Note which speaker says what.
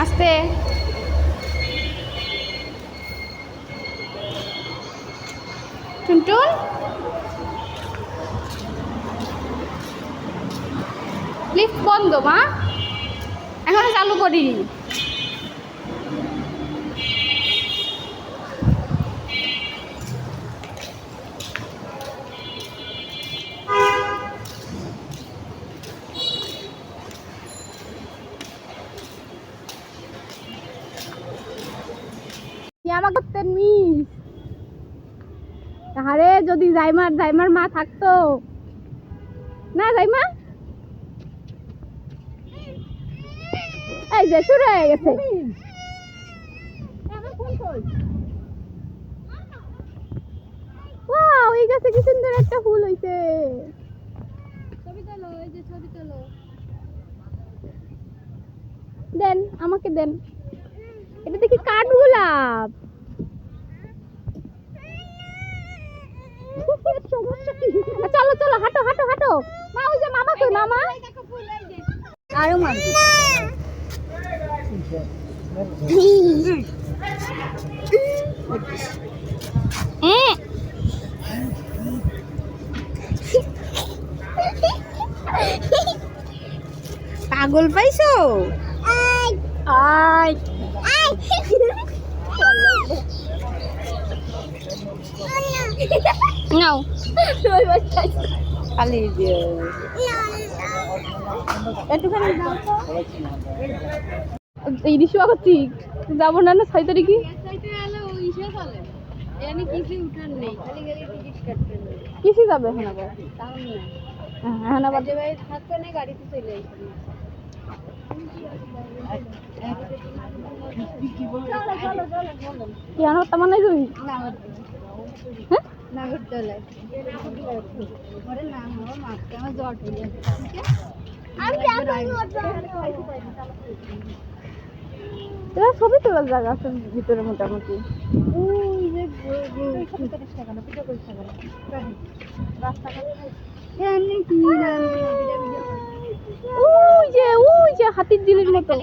Speaker 1: আস্তে টুনটুন লিফট বন্ধ মা এখনো চালু করিনি আমার করতেন মিস আরে যদি জাইমার মা থাকতো না জাইমা এই যে শুরু হয়ে গেছে ওয়াও এই গাছে কি সুন্দর একটা ফুল হইছে ছবি তোলো এই যে ছবি তোলো দেন আমাকে দেন এটা দেখি কাঠগোলাপ চলো চলো হাঁটো হাঁটো হাঁটো মা ওই যে মামা কই মামা আরো মারবি পাগল পাইছো আই নাও খালি দিও একটুখানি দাও তো এই দিশা করছি যাবো না 6 তারিখে কিসে যাবে এখন আবার এখন আবার থাকবে না গাড়িতে চলে আসবে কি আনো তামান নাই তুই হ্যাঁ নাগরদোলায় ওরে না আমার মাকে আমার জ্বর চলে আসছে ছবি তোলার জায়গা আছে ভিতরে মোটামুটি ওই যে হাতির দিলের মতো